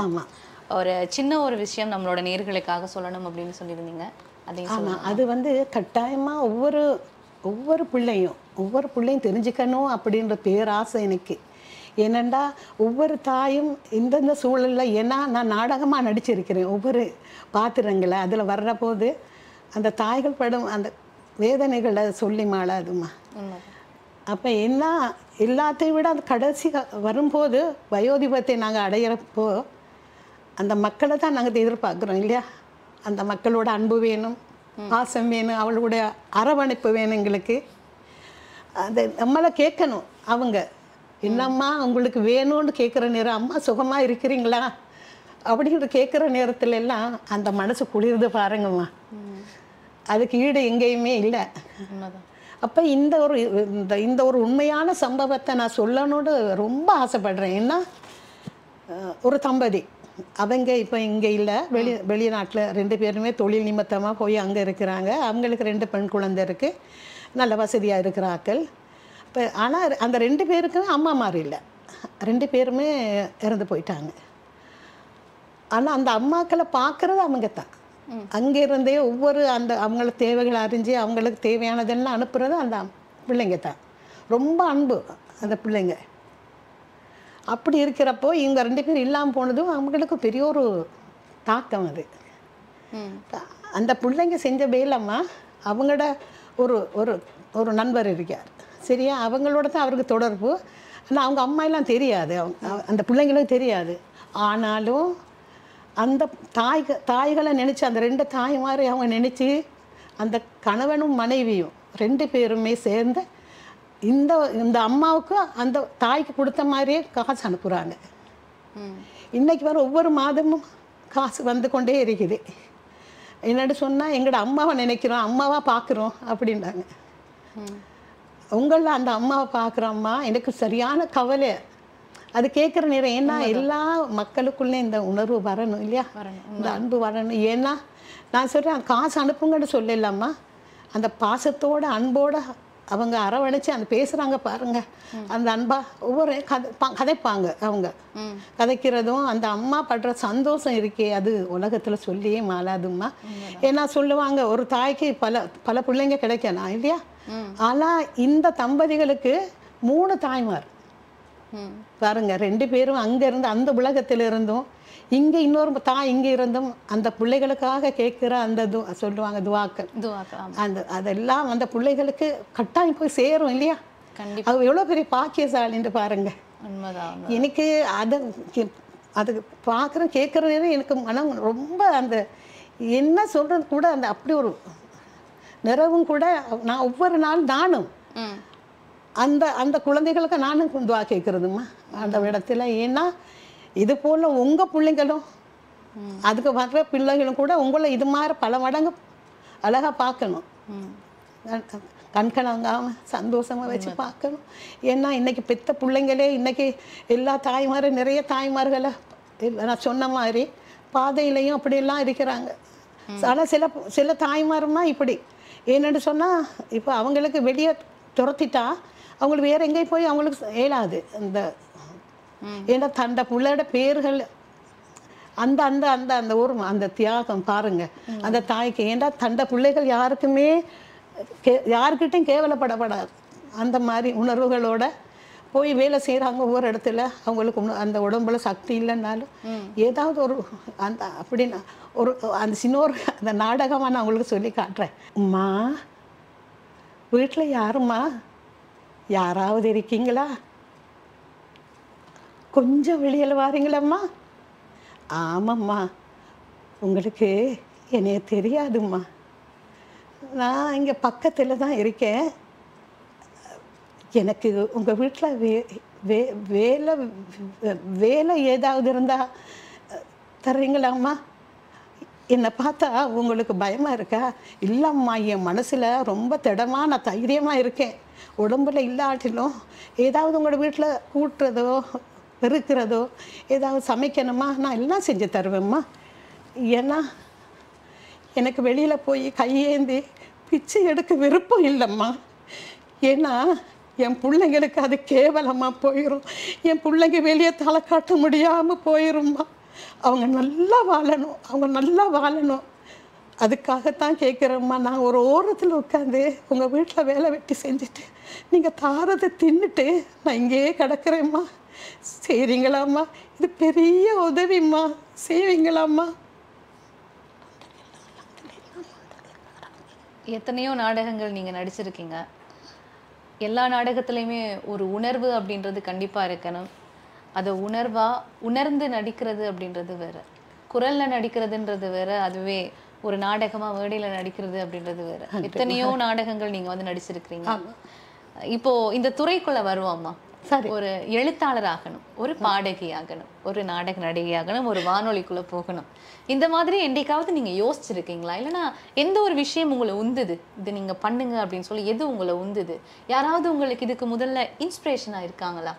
ஒரு சின்ன ஒரு விஷயம் நம்மளோட நேர்களுக்காக சொல்லணும் அப்படின்னு சொல்லியிருந்தீங்க. அது வந்து கட்டாயமா ஒவ்வொரு பிள்ளையும் தெரிஞ்சுக்கணும் அப்படின்ற பேராசை எனக்கு. ஏனெண்டா ஒவ்வொரு தாயும் இந்தந்த சூழலில், ஏன்னா நான் நாடகமாக நடிச்சிருக்கிறேன் ஒவ்வொரு பாத்திரங்களை, அதில் வர்ற போது அந்த தாய்கள் படும் அந்த வேதனைகளை சொல்லி மாளாதுமா. அப்போ என்ன எல்லாத்தையும் விட அந்த கடைசி வரும்போது வயோதிபத்தை நாங்கள் அடையிறப்போ அந்த மக்களை தான் நாங்கள் எதிர்பார்க்குறோம் இல்லையா? அந்த மக்களோட அன்பு வேணும், பாசம் வேணும், அவளுடைய அரவணைப்பு வேணும் எங்களுக்கு. அதை நம்மளை கேட்கணும். அவங்க என்னம்மா உங்களுக்கு வேணும்னு கேட்குற நேரம், அம்மா சுகமாக இருக்கிறீங்களா அப்படின்ற கேட்குற நேரத்துல எல்லாம் அந்த மனசு குளிர்ந்து பாருங்கம்மா. அதுக்கு ஈடு எங்கேயுமே இல்லை. அப்போ இந்த ஒரு உண்மையான சம்பவத்தை நான் சொல்லணும்னு ரொம்ப ஆசைப்படுறேன். ஏன்னா ஒரு தம்பதி அவங்க இப்போ இங்கே இல்லை, வெளிநாட்டில் 2 பேருமே தொழில் நிமித்தமாக போய் அங்கே இருக்கிறாங்க. அவங்களுக்கு 2 பெண் குழந்தை இருக்குது, நல்ல வசதியாக இருக்கிறாக்கள். இப்போ ஆனால் அந்த 2 பேருக்குமே அம்மாமார் இல்லை, 2 பேருமே இறந்து போயிட்டாங்க. ஆனால் அந்த அம்மாக்களை பார்க்குறது அவங்க தான். அங்கேருந்தே ஒவ்வொரு அவங்கள தேவைகளை அறிஞ்சு அவங்களுக்கு தேவையானதெல்லாம் அனுப்புறது அந்த பிள்ளைங்க தான். ரொம்ப அன்பு அந்த பிள்ளைங்க. அப்படி இருக்கிறப்போ இவங்க 2 பேர் இல்லாமல் போனதும் அவங்களுக்கு பெரிய ஒரு தாக்கம். அது அந்த பிள்ளைங்க செஞ்ச வேலைம்மா. அவங்களோட ஒரு நண்பர் இருக்கார், சரியா? அவங்களோட தான் அவருக்கு தொடர்பு. ஆனால் அவங்க அம்மா எல்லாம் தெரியாது, அந்த பிள்ளைங்களும் தெரியாது. ஆனாலும் அந்த தாய்களை நினச்சி, அந்த 2 தாய்மாரை அவங்க நினச்சி, அந்த கணவனும் மனைவியும் 2 பேருமே சேர்ந்து இந்த அம்மாவுக்கு அந்த தாய்க்கு கொடுத்த மாதிரியே காசு அனுப்புகிறாங்க. இன்னைக்கு வர ஒவ்வொரு மாதமும் காசு வந்து கொண்டே இருக்குது. என்னட்டு சொன்னால், எங்களோட அம்மாவை நினைக்கிறோம், அம்மாவாக பார்க்குறோம் அப்படின்றாங்க. உங்களில் அந்த அம்மாவை பார்க்குறோம்மா, எனக்கு சரியான கவலை. அது கேட்குற நேரம், ஏன்னா எல்லா மக்களுக்குள்ளே இந்த உணர்வு வரணும் இல்லையா? இந்த அன்பு வரணும். ஏன்னா நான் சொல்கிறேன், காசு அனுப்புங்கன்னு சொல்லலாமா, அந்த பாசத்தோட அன்போட அவங்க அரவணைச்சு அந்த பேசுகிறாங்க பாருங்க, அந்த அன்பா ஒவ்வொரு கதைப்பாங்க. அவங்க கதைக்கிறதும் அந்த அம்மா படுற சந்தோஷம் இருக்கே, அது உலகத்தில் சொல்லியே மாளாதும்மா. ஏன்னா சொல்லுவாங்க, ஒரு தாய்க்கு பல பிள்ளைங்க கிடைக்கணும் இல்லையா? ஆனால் இந்த தம்பதிகளுக்கு 3 தாய்மார் பாருங்க. 2 பேரும் அங்கேருந்து அந்த உலகத்தில் இருந்தும் இங்கே இன்னொரு தாய் இங்கே இருந்தும் அந்த பிள்ளைகளுக்காக கேட்குற அந்த சொல்லுவாங்க துவாக்கள். அதெல்லாம் அந்த பிள்ளைகளுக்கு கட்டாயம் போய் சேரும் இல்லையா? அது எவ்வளோ பெரிய பாக்கியசாலின்னு பாருங்க. எனக்கு அது பார்க்குற கேட்குற நேரம் எனக்கு மனம் ரொம்ப அந்த என்ன சொல்கிறது கூட அந்த அப்படி ஒரு நிறைவும் கூட. நான் ஒவ்வொரு நாள் நானும் அந்த குழந்தைகளுக்கு நானும் துவா கேட்குறதும்மா அந்த இடத்துல. ஏன்னா இது போல் உங்கள் பிள்ளைங்களும் அதுக்கு வர்ற பிள்ளைகளும் கூட உங்களை இது மாதிரி பல மடங்கு அழகாக பார்க்கணும், கண்கலங்காமல் சந்தோஷமாக வச்சு பார்க்கணும். ஏன்னா இன்றைக்கி பெற்ற பிள்ளைங்களே இன்றைக்கி எல்லா தாய்மாரும் நிறைய தாய்மார்களை நான் சொன்ன மாதிரி பாதையிலையும் அப்படியெல்லாம் இருக்கிறாங்க. ஆனால் சில தாய்மாருமா இப்படி என்னென்னு சொன்னால், இப்போ அவங்களுக்கு வெளியே துரத்திட்டா அவங்களுக்கு வேற எங்கேயும் போய் அவங்களுக்கு இயலாது. அந்த ஏன்னா தண்ட பிள்ளையோட பேர்கள் அந்த அந்த அந்த அந்த ஒரு அந்த தியாகம் பாருங்க அந்த தாய்க்கு. ஏண்டா தண்ட பிள்ளைகள் யாருக்குமே யாருக்கிட்டையும் கேவலப்படப்படாது. அந்த மாதிரி உணர்வுகளோட போய் வேலை செய்கிறாங்க ஒவ்வொரு இடத்துல. அவங்களுக்கு அந்த உடம்புல சக்தி இல்லைன்னாலும் ஏதாவது ஒரு அந்த அப்படின்னு ஒரு அந்த சின்ன ஒரு அந்த நாடகமாக நான் அவங்களுக்கு சொல்லி காட்டுறேன். அம்மா வீட்டில் யாரும்மா, யாராவது இருக்கீங்களா, கொஞ்சம் வெளியில் வாரீங்களம்மா. ஆமாம்மா, உங்களுக்கு என்னைய தெரியாதும்மா, நான் இங்கே பக்கத்தில் தான் இருக்கேன். எனக்கு உங்கள் வீட்டில் வேலை வேலை ஏதாவது இருந்தால் தர்றீங்களாம்மா. என்னை பார்த்தா உங்களுக்கு பயமாக இருக்கா? இல்லைம்மா, என் மனசில் ரொம்ப திடமாக நான் தைரியமாக இருக்கேன். உடம்புல இல்லாட்டிலும் ஏதாவது உங்களோட வீட்டில் கூட்டுறதோ பெருக்கிறதோ ஏதாவது சமைக்கணுமா, நான் எல்லாம் செஞ்சு தருவேம்மா. ஏன்னா எனக்கு வெளியில் போய் கையேந்தி பிச்சை எடுக்க விருப்பம் இல்லைம்மா. ஏன்னா என் பிள்ளைங்களுக்கு அது கேவலமாக போயிடும். என் பிள்ளைங்க வெளியே தலை காட்ட முடியாமல் போயிடும்மா. அவங்க நல்லா வாழணும், அவங்க நல்லா வாழணும். அதுக்காகத்தான் கேட்குறேம்மா. நான் ஒரு ஓரத்தில் உட்காந்து உங்கள் வீட்டில் வேலை வெட்டி செஞ்சுட்டு நீங்கள் தாரதை தின்னுட்டு நான் இங்கேயே கிடக்கிறேம்மா. செய்கிறீங்களாம்மா? இது பெரிய உதவிம்மா, செய்வீங்களாம்மா? எத்தனையோ நாடகங்கள் நீங்கள் நடிச்சிருக்கீங்க. எல்லா நாடகத்துலேயுமே ஒரு உணர்வு அப்படின்றது கண்டிப்பாக இருக்கணும். அதை உணர்ந்து நடிக்கிறது அப்படின்றது வேற, குரலில் நடிக்கிறதுன்றது வேற, அதுவே ஒரு நாடகமாக வேடியில் நடிக்கிறது அப்படின்றது வேற. எத்தனையோ நாடகங்கள் நீங்கள் வந்து நடிச்சிருக்கிறீங்க. இப்போ இந்த துறைக்குள்ளே வருவோம்மா. சரி, ஒரு எழுத்தாளர் ஆகணும், ஒரு பாடகி ஆகணும், ஒரு நாடக நடிகை ஆகணும், ஒரு வானொலிக்குள்ளே போகணும். இந்த மாதிரி என்றைக்காவது நீங்கள் யோசிச்சிருக்கீங்களா? இல்லைனா எந்த ஒரு விஷயம் உங்களை உந்துது, இது நீங்கள் பண்ணுங்க அப்படின்னு சொல்லி எது உங்களை உந்துது? யாராவது உங்களுக்கு இதுக்கு முதல்ல இன்ஸ்பிரேஷனாக இருக்காங்களா,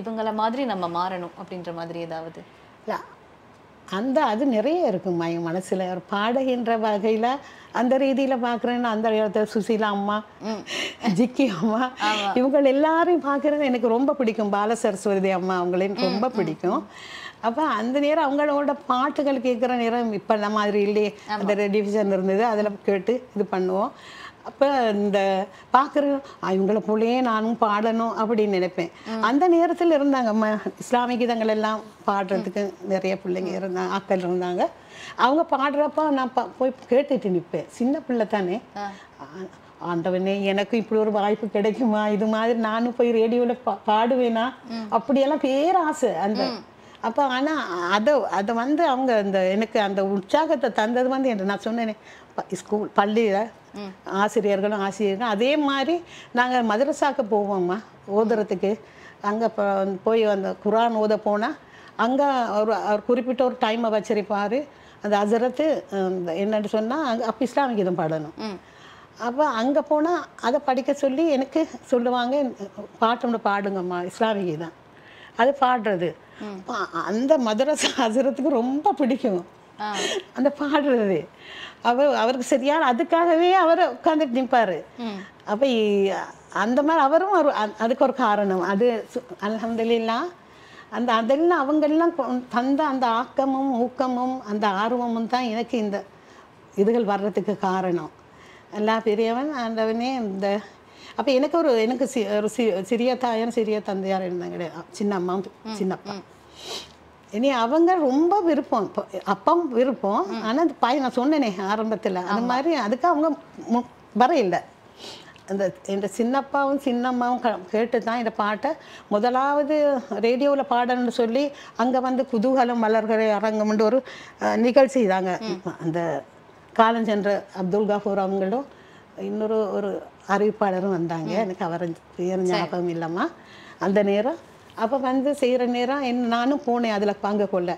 இவங்கள மாதிரி நம்ம மாறணும் அப்படின்ற மாதிரி ஏதாவது? இல்லை, அது நிறைய இருக்குமா என் மனசில். ஒரு பாடகின்ற வகையில் அந்த ரீதியில் பார்க்குறேன்னா அந்த இடத்துல சுசீலா அம்மா, ஜிக்கி அம்மா, இவங்க எல்லாரையும் பார்க்குறது எனக்கு ரொம்ப பிடிக்கும். பால சரஸ்வதி அம்மா அவங்களையும் ரொம்ப பிடிக்கும். அப்போ அந்த நேரம் அவங்களோட பாட்டுகள் கேட்குற நேரம் இப்போ அந்த மாதிரி இல்லையே, அந்த டிவிஷன் இருந்தது, அதில் கேட்டு இது பண்ணுவோம். அப்போ இந்த பார்க்குற இவங்கள போலயே நானும் பாடணும் அப்படின்னு நினைப்பேன். அந்த நேரத்தில் இருந்தாங்க அம்மா இஸ்லாமிய கீதங்கள் எல்லாம் பாடுறதுக்கு நிறைய பிள்ளைங்க இருந்தாங்க, ஆக்கள் இருந்தாங்க. அவங்க பாடுறப்ப நான் போய் கேட்டுட்டு நிற்பேன். சின்ன பிள்ளை தானே, ஆண்டவனே எனக்கு இப்படி ஒரு வாய்ப்பு கிடைக்குமா, இது மாதிரி நானும் போய் ரேடியோவில் பாடுவேனா, அப்படியெல்லாம் பேராசை அந்த. அப்போ ஆனால் அதை வந்து அவங்க அந்த எனக்கு அந்த உற்சாகத்தை தந்தது வந்து என்று நான் சொன்னேனே, ஸ்கூல் பள்ளியில் ஆசிரியர்களும் அதே மாதிரி நாங்கள் மதரசாக்கு போவோம்மா ஓதுறதுக்கு. அங்கே போய் அந்த குரான் ஓத போனால் அங்கே அவர் குறிப்பிட்ட ஒரு டைமை வச்சிருப்பார். அந்த ஹசரத்து என்னன்னு சொன்னால் அங்கே அப்போ இஸ்லாமிக் கீதம் பாடணும். அப்போ அங்கே போனால் அதை படிக்க சொல்லி எனக்கு சொல்லுவாங்க, பாட்டு பாடுங்கம்மா இஸ்லாமிக் கீதம். அது பாடுறது அந்த மதரசா ஹசரத்துக்கு ரொம்ப பிடிக்கும் அந்த பாடுறது. அவருக்கு சரியான அதுக்காகவே அவர் உட்காந்துட்டு நிற்பார். அப்போ அந்த மாதிரி அவரும் அதுக்கு ஒரு காரணம். அது அல்ஹம்துலில்லாஹ் அதெல்லாம் அவங்கெல்லாம் தந்த அந்த ஆக்கமும் ஊக்கமும் அந்த ஆர்வமும் தான் எனக்கு இந்த இதுகள் வர்றதுக்கு காரணம். எல்லா பெரியவன் ஆண்டவனே இந்த. அப்போ எனக்கு ஒரு சிறிய தாயார் சிறிய தந்தையார் இருந்தாங்க கிடையாது, சின்ன அம்மா சின்னப்பா. இனி அவங்க ரொம்ப விருப்பம், அப்பம் விருப்பம். ஆனால் அந்த நான் சொன்னேனே ஆரம்பத்தில் அந்த மாதிரி அதுக்கு அவங்க வரையில்லை. அந்த என் சின்னப்பாவும் சின்னம்மாவும் கேட்டு தான் இந்த பாட்டை முதலாவது ரேடியோவில் பாடணும்னு சொல்லி அங்கே வந்து குதூகலம் மலர்களை அரங்கம்னு ஒரு நிகழ்ச்சி தாங்க. அந்த காலஞ்சென்ற அப்துல் கஃபூர் அவங்களும் இன்னொரு ஒரு அறிவிப்பாளரும் வந்தாங்க. எனக்கு அவர் பேர் ஞாபகம் இல்லைம்மா அந்த நேரம். அப்போ வந்து செய்கிற நேரம் நானும் போனேன் அதில் பங்கு கொள்ள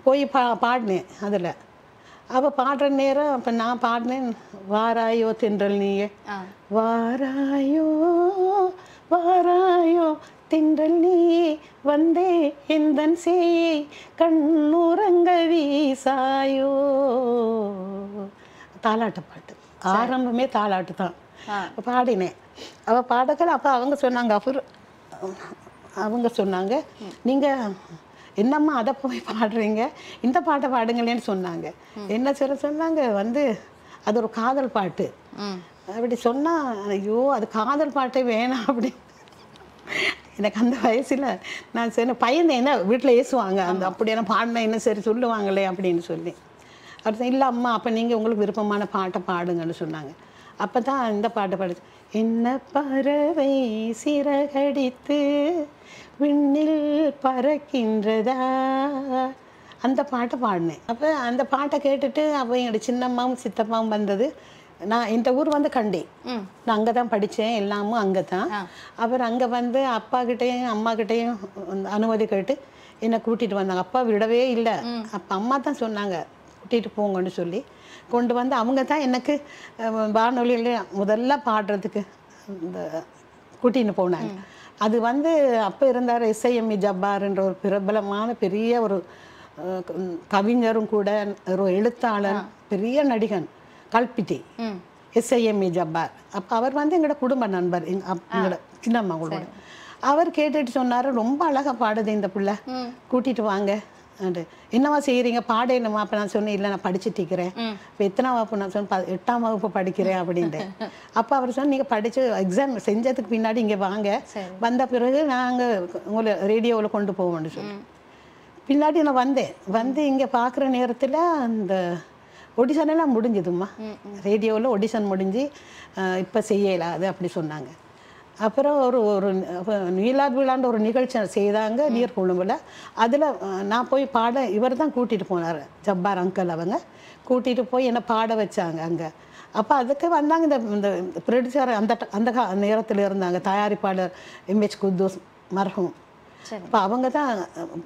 போய் பாடினேன் அதில். அப்போ பாடுற நேரம் அப்போ நான் பாடினேன், வாராயோ தென்றல் நீயே, வாராயோ வாராயோ தென்றல் நீயே, வந்தே எந்தன் சேயை கண்ணுறங்க வீசாயோ. தாலாட்டு பாட்டு, ஆரம்பமே தாலாட்டு தான் பாடினேன். அவள் பாடகர். அப்போ அவங்க சொன்னாங்க, அவங்க சொன்னாங்க, நீங்கள் என்னம்மா அதை போய் பாடுறீங்க, இந்த பாட்டை பாடுங்களேன்னு சொன்னாங்க. என்ன சொன்னாங்க வந்து அது ஒரு காதல் பாட்டு அப்படி சொன்னால், ஐயோ அது காதல் பாட்டே வேணாம் அப்படி. எனக்கு அந்த வயசில் நான் சரி பையன் என்ன வீட்டில் ஏசுவாங்க, அந்த அப்படியான பாடினா என்ன சரி சொல்லுவாங்களே அப்படின்னு சொல்லி. அடுத்த இல்லை அம்மா, அப்போ நீங்கள் உங்களுக்கு விருப்பமான பாட்டை பாடுங்கன்னு சொன்னாங்க. அப்போ தான் இந்த பாட்டை பாடு, என்ன பறவை சிறகடித்து விண்ணில் பறக்கின்றதா, அந்த பாட்டை பாடினேன். அப்போ அந்த பாட்டை கேட்டுட்டு அப்போ என்னோட சின்னம்மாவும் சித்தப்பாவும் வந்தது. நான் இந்த ஊர் வந்து கண்டி, நான் அங்கே தான் படித்தேன், எல்லாமும் அங்கே தான். அப்புறம் அங்கே வந்து அப்பாக்கிட்டேயும் அம்மாக்கிட்டேயும் அனுமதி கேட்டு என்னை கூட்டிகிட்டு வந்தாங்க. அப்பா விடவே இல்லை. அப்போ அம்மா தான் சொன்னாங்க கூட்டிகிட்டு போங்கன்னு சொல்லி கொண்டு வந்து அவங்க தான் எனக்கு வானொலியில் முதல்ல பாடுறதுக்கு இந்த கூட்டின்னு போனாங்க. அது வந்து அப்போ இருந்தார் எஸ்ஐஎம்இ ஜப்பார்ன்ற ஒரு பிரபலமான பெரிய ஒரு கவிஞரும் கூட, ஒரு எழுத்தாளர், பெரிய நடிகன், கல்பிட்டி எஸ்ஐஎம்இ ஜப்பார். அப்போ அவர் வந்து எங்களோட குடும்ப நண்பர், எங்களோட சின்னம்மாவோட. அவர் கேட்டுட்டு சொன்னார், ரொம்ப அழகாக பாடுது இந்த பிள்ளை, கூட்டிகிட்டு வாங்க. என்னவா செய்கிறீங்க, பாட என்னம்மா? அப்போ நான் சொன்னேன், இல்லை நான் படிச்சுட்டு இருக்கிறேன். இப்போ எத்தனை வகுப்பு? நான் சொன்னேன் 8ஆம் வகுப்பு படிக்கிறேன் அப்படின்ட்டு. அப்போ அவர் சொன்ன, நீங்கள் படித்து எக்ஸாம் செஞ்சதுக்கு பின்னாடி இங்கே வாங்க, வந்த பிறகு நாங்கள் உங்களை ரேடியோவில் கொண்டு போவோம்னு சொல்லி பின்னாடி நான் வந்து இங்கே பார்க்குற நேரத்தில் அந்த ஒடிஷன் எல்லாம் முடிஞ்சுதும்மா. ரேடியோவில் ஒடிஷன் முடிஞ்சு இப்போ செய்யலாது அப்படி சொன்னாங்க. அப்புறம் ஒரு நீலாத் விழான்ற ஒரு நிகழ்ச்சி செய்தாங்க நீர்கொழும்பில். அதில் நான் போய் பாட இவர் தான் கூட்டிகிட்டு போனார், ஜப்பார் அங்கிள். அவங்க கூட்டிகிட்டு போய் என்னை பாட வச்சாங்க அங்கே. அப்போ அதுக்கு வந்தாங்க இந்த ப்ரொடியூசர், அந்த நேரத்தில் இருந்தாங்க தயாரிப்பாளர் எம்ஹெச் குத்தூஸ் மர்ஹூம். இப்போ அவங்க தான்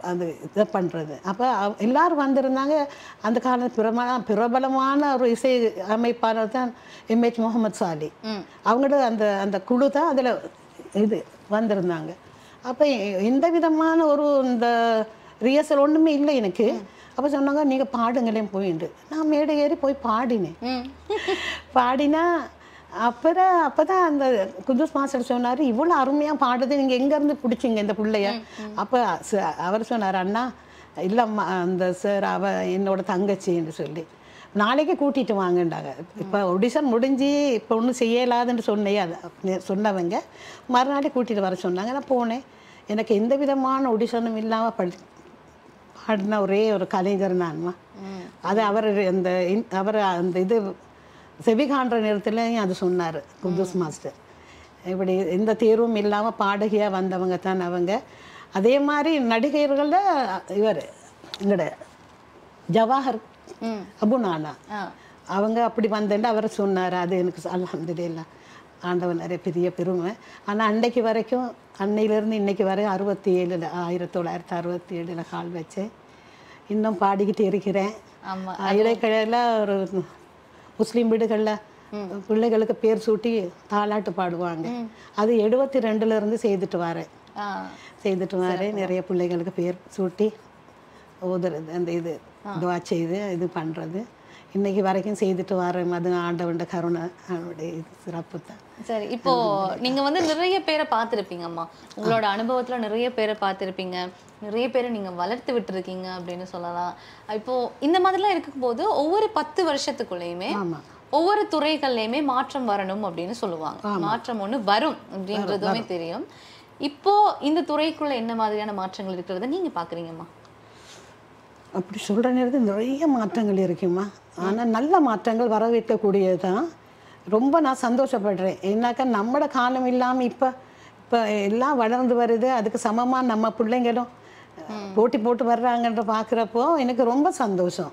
அது இதை பண்ணுறது. அப்போ எல்லாரும் வந்திருந்தாங்க. அந்த காலத்து பிரபலமான ஒரு இசை அமைப்பாளர் தான் எம்ஹெச் முகமது சாலி. அவங்களோட அந்த குழு தான் அதில் இது வந்திருந்தாங்க. அப்போ எந்த விதமான ஒரு இந்த ரிஹர்சல் ஒன்றுமே இல்லை எனக்கு. அப்போ சொன்னாங்க, நீங்கள் பாடுங்களேன் போயிட்டு. நான் மேடை ஏறி போய் பாடினா அப்போ தான் அந்த குத்தூஸ் மாஸ்டர் சொன்னார், இவ்வளோ அருமையாக பாடுது, நீங்கள் எங்கேருந்து பிடிச்சிங்க இந்த பிள்ளைய? அப்போ அவர் சொன்னார், அண்ணா இல்லைம்மா அந்த சார் என்னோட தங்கச்சின்னு சொல்லி நாளைக்கு கூட்டிகிட்டு வாங்கண்டாங்க. இப்போ ஆடிஷன் முடிஞ்சு இப்போ ஒன்றும் செய்யலாதுன்னு சொன்னவங்க மறுநாளே கூட்டிகிட்டு வர சொன்னாங்க. நான் போனேன். எனக்கு எந்த விதமான ஆடிஷனும் இல்லாமல் பாடின ஒரே ஒரு கலைஞர் நான்மா. அது அவர் அந்த இது செவிகாண்ற நேரத்துலையும் அது சொன்னார் குத்தூஸ் மாஸ்டர். இப்படி எந்த தேர்வும் இல்லாமல் பாடகியாக வந்தவங்க தான் அவங்க. அதே மாதிரி நடிகர்களில் இவர் எங்களோட ஜவாஹர் அபுநானா அவங்க அப்படி வந்தேன் அவர் சொன்னார். அது எனக்கு அல்ஹம்துலில்லாஹ் ஆண்டவன் நிறைய பெரிய பெருமை. ஆனால் அன்னைக்கு வரைக்கும், அன்னையிலேருந்து இன்னைக்கு வரை 1967 கால் வச்சேன். இன்னும் பாடிக்கிட்டு இருக்கிறேன். இடைக்கிடையில் ஒரு முஸ்லீம் வீடுகளில் பிள்ளைகளுக்கு பேர் சூட்டி தாலாட்டு பாடுவாங்க. அது 72 செய்துட்டு வரேன். நிறைய பிள்ளைகளுக்கு பேர் சூட்டி ஓதுறது, அந்த இது துவா செய்து இது பண்ணுறது இன்னைக்கு வரைக்கும் செய்துட்டு வரேன். அது ஆண்டவண்ட கருணை, அவனுடைய இது சிறப்பு தான். சரி, இப்போ நீங்க வந்து நிறைய பேரை பார்த்துருப்பீங்கம்மா, உங்களோட அனுபவத்துல நிறைய பேரை பார்த்துருப்பீங்க, நிறைய பேரை நீங்க வளர்த்து விட்டுருக்கீங்க அப்படின்னு சொல்லலாம். இப்போ இந்த மாதிரிலாம் இருக்கும்போது ஒவ்வொரு 10 வருஷத்துக்குள்ளேயுமே ஒவ்வொரு துறைகள்லையுமே மாற்றம் வரணும் அப்படின்னு சொல்லுவாங்க. மாற்றம் ஒன்று வரும் அப்படின்றதுமே தெரியும். இப்போ இந்த துறைக்குள்ள என்ன மாதிரியான மாற்றங்கள் இருக்கிறத நீங்க பாக்குறீங்கம்மா? அப்படி சொல்கிற நேரத்தில் நிறைய மாற்றங்கள் இருக்குமா. ஆனால் நல்ல மாற்றங்கள் வரவேற்கக்கூடியது தான். ரொம்ப நான் சந்தோஷப்படுறேன். ஏன்னாக்கா நம்மளோட காலம் இல்லாமல் இப்போ எல்லாம் வளர்ந்து வருது. அதுக்கு சமமாக நம்ம பிள்ளைங்களும் போட்டி போட்டு வர்றாங்கன்ற பார்க்குறப்போ எனக்கு ரொம்ப சந்தோஷம்.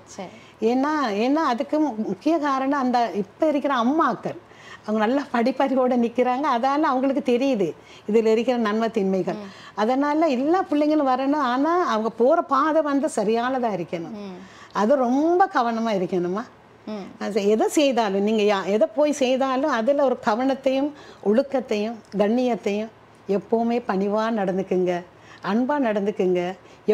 ஏன்னா அதுக்கு முக்கிய காரணம் அந்த இப்போ இருக்கிற அம்மாக்கள். அவங்க நல்லா படிப்பறிவோடு நிற்கிறாங்க. அதனால் அவங்களுக்கு தெரியுது இதில் இருக்கிற நன்மை தின்மைகள். அதனால் எல்லா பிள்ளைங்களும் வரணும். ஆனால் அவங்க போகிற பாதை வந்து சரியானதாக இருக்கணும். அது ரொம்ப கவனமாக இருக்கணுமா. எதை செய்தாலும் நீங்கள் எதை போய் செய்தாலும் அதில் ஒரு கவனத்தையும் ஒழுக்கத்தையும் கண்ணியத்தையும் எப்போவுமே பணிவாக நடந்துக்குங்க, அன்பாக நடந்துக்குங்க.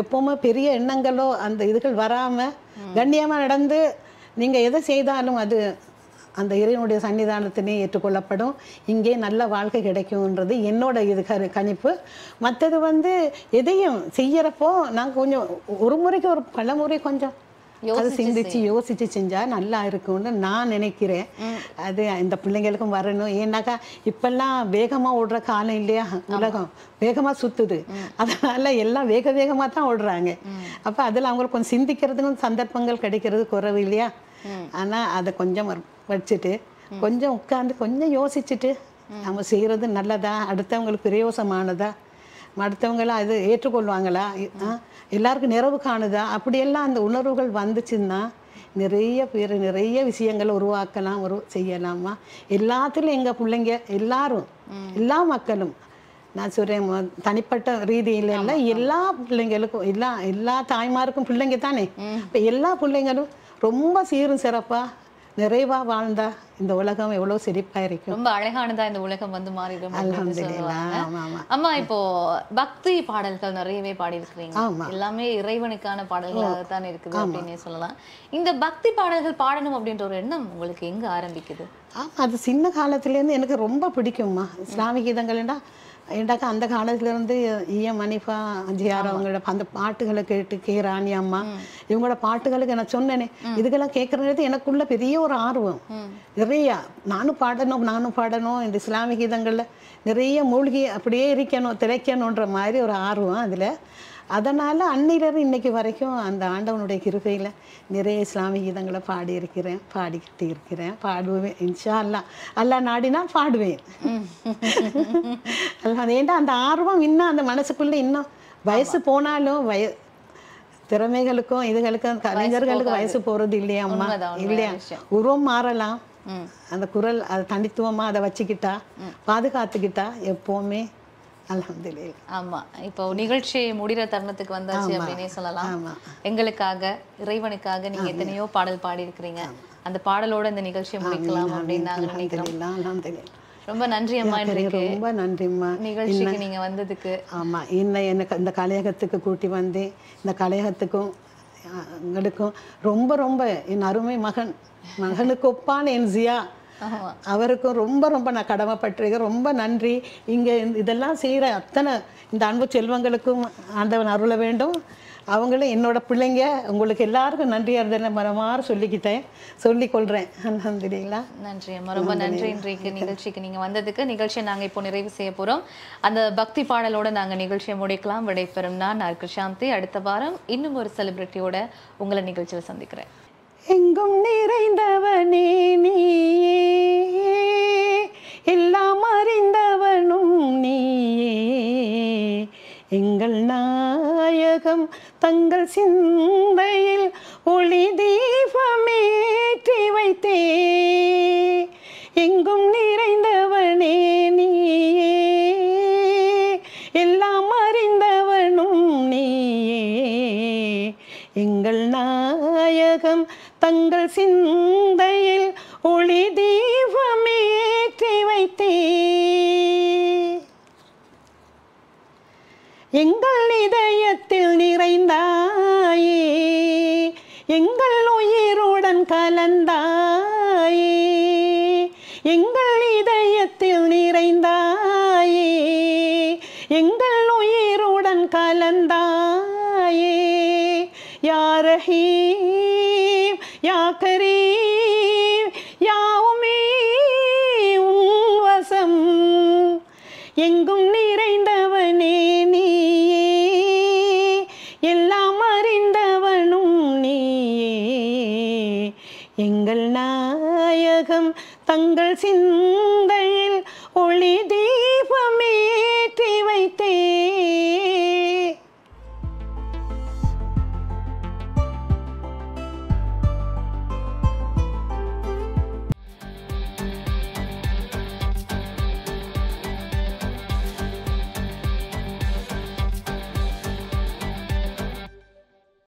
எப்போவுமே பெரிய எண்ணங்களோ அந்த இதுகள் வராமல் கண்ணியமாக நடந்து நீங்கள் எதை செய்தாலும் அந்த இறைவனுடைய சன்னிதானத்தினே ஏற்றுக்கொள்ளப்படும், இங்கே நல்ல வாழ்க்கை கிடைக்கும்ன்றது என்னோட இது கணிப்பு. மற்றது வந்து எதையும் செய்யறப்போ நாங்கள் கொஞ்சம் ஒரு முறைக்கு ஒரு பல முறை கொஞ்சம் அது சிந்திச்சு யோசிச்சு செஞ்சா நல்லா இருக்கும்னு நான் நினைக்கிறேன். அது இந்த பிள்ளைங்களுக்கும் வரணும். ஏன்னாக்கா இப்பெல்லாம் வேகமா ஓடுற காலம் இல்லையா, உலகம் வேகமா சுத்துது, அதனால எல்லாம் வேகமா தான் ஓடுறாங்க. அப்ப அதுல அவங்களுக்கு கொஞ்சம் சிந்திக்கிறதுக்கும் சந்தர்ப்பங்கள் கிடைக்கிறது குறைவு இல்லையா. ஆனா அதை கொஞ்சம் வச்சுட்டு கொஞ்சம் உட்கார்ந்து கொஞ்சம் யோசிச்சுட்டு நம்ம செய்யறது நல்லதா, அடுத்தவங்களுக்கு பிரயோசமானதா, அடுத்தவங்களாம் அது ஏற்றுக்கொள்வாங்களா, எல்லாருக்கும் நிறைவு காணுதா, அப்படியெல்லாம் அந்த உணர்வுகள் வந்துச்சுன்னா நிறைய பேர் நிறைய விஷயங்களை உருவாக்கலாம், செய்யலாமா. எல்லாத்துலேயும் எங்கள் பிள்ளைங்க எல்லாரும் எல்லா மக்களும் நான் சொல்கிறேன், தனிப்பட்ட ரீதியில் இல்லை, எல்லா பிள்ளைங்களுக்கும் எல்லா தாய்மாருக்கும் பிள்ளைங்க தானே. இப்போ எல்லா பிள்ளைங்களும் ரொம்ப சீரும் சிறப்பாக நிறைவா வாழ்ந்தா இந்த உலகம் எவ்வளவு செழிப்பா இருக்கும். ரொம்ப அழகானதா இந்த உலகம் வந்து மாறிடும். அம்மா, இப்போ பக்தி பாடல்கள் நிறையவே பாடி இருக்கிறீங்க, எல்லாமே இறைவனுக்கான பாடல்களாக தான் இருக்குது அப்படின்னு சொல்லலாம். இந்த பக்தி பாடல்கள் பாடணும் அப்படின்ற ஒரு எண்ணம் உங்களுக்கு எங்க ஆரம்பிக்குது? அது சின்ன காலத்துலேருந்து எனக்கு ரொம்ப பிடிக்கும்மா. இஸ்லாமிய கீதங்கள்னா ஏண்டாக்கா அந்த காலத்துலேருந்து ஈயம் மணிஃபா ஜியார் அவங்களோட அந்த பாட்டுகளை கேட்டு, கே ராணி அம்மா இவங்களோட பாட்டுகளுக்கு நான் சொன்னேனே, இதுக்கெல்லாம் கேட்குறது எனக்குள்ள பெரிய ஒரு ஆர்வம் நிறையா. நானும் பாடணும் இந்த இஸ்லாமிய கீதங்களில் நிறைய மூழ்கி அப்படியே இருக்கணும், திளைக்கணுன்ற மாதிரி ஒரு ஆர்வம் அதில். அதனால் அன்னிலிருந்து இன்னைக்கு வரைக்கும் அந்த ஆண்டவனுடைய கிருபையில் நிறைய இஸ்லாமிய கீதங்களை பாடிக்கிட்டு இருக்கிறேன், பாடுவேன். இன்ஷா அல்லா நாடினால் பாடுவேன். ஏன்டா அந்த ஆர்வம் இன்னும் அந்த மனசுக்குள்ளே இன்னும் வயசு போனாலும் திறமைகளுக்கும் இதுகளுக்கும் கலைஞர்களுக்கு வயசு போகிறது இல்லையாம்மா, இல்லையா. உருவம் மாறலாம், அந்த குரல் அது தனித்துவமாக அதை வச்சுக்கிட்டா பாதுகாத்துக்கிட்டா எப்போவுமே அல்ஹம்துலில்லாஹ். ஆமா, இப்போ நிகழ்ச்சி முடிகிற தருணத்துக்கு வந்தாச்சு அப்படின்னே சொல்லலாம். எங்களுக்காக இறைவனுக்காக நீங்க எத்தனையோ பாடல் பாடி இருக்கிறீங்க, அந்த பாடலோட இந்த நிகழ்ச்சியை முடிக்கலாம் அப்படின்னு நாங்க நினைக்கிறோம். ரொம்ப நன்றி அம்மா, ரொம்ப நன்றிம்மா நிகழ்ச்சிக்கு நீங்க வந்ததுக்கு. ஆமா, எனக்கு இந்த கலையகத்துக்கு கூட்டி வந்து இந்த கலையகத்துக்கும் எங்களுக்கும் ரொம்ப ரொம்ப என் அருமை மகனுக்கு ஒப்பான என் ஜியா அவருக்கும் ரொம்ப ரொம்ப நான் கடமைப்பட்டிருக்கேன். ரொம்ப நன்றி. இங்கே இதெல்லாம் செய்கிற அத்தனை இந்த அன்பு செல்வங்களுக்கும் ஆண்டவன் அருள வேண்டும். அவங்களும் என்னோட பிள்ளைங்க, உங்களுக்கு எல்லாருக்கும் நன்றி அறிதலை மனமாறு சொல்லிக்கொள்கிறேன். அல்ஹம்துலில்லாஹ். நன்றி அம்மா, ரொம்ப நன்றி. இன்றைக்கு நிகழ்ச்சிக்கு நீங்கள் வந்ததுக்கு. நிகழ்ச்சியை நாங்கள் இப்போ நிறைவு செய்ய போகிறோம். அந்த பக்தி பாடலோடு நாங்கள் நிகழ்ச்சியை முடிக்கலாம். விடைபெறும் நான் கிருஷாந்தி. அடுத்த வாரம் இன்னும் ஒரு செலிபிரிட்டியோட உங்களை நிகழ்ச்சியில் சந்திக்கிறேன். எங்கும் நிறைந்தவனே நீயே, எல்லாம் அறிந்தவனும் நீயே, எங்கள் நாயகம் தங்கள் சிந்தையில் ஒளி தீபமேற்றி வைத்தே. எங்கும் நிறைந்தவனே நீயே, எல்லாம் அறிந்தவனும் நீயே, எங்கள் நாயகம் தங்கள் சிந்தையில் ஒளி தீபமேற்றி வைத்தே. எங்கள் இதயத்தில் நிறைந்தாயே, எங்கள் உயிருடன் கலந்தாயே, எங்கள் இதயத்தில் நிறைந்தாயே, எங்கள் உயிருடன் கலந்தாயே. யா ரஹீம் யா கரீம் யாவுமே உன் வசம். எங்கும் நிறைந்தவனே நீயே, எல்லாம் அறிந்தவனும் நீயே, எங்கள் நாயகம் தங்கள் சிந்தை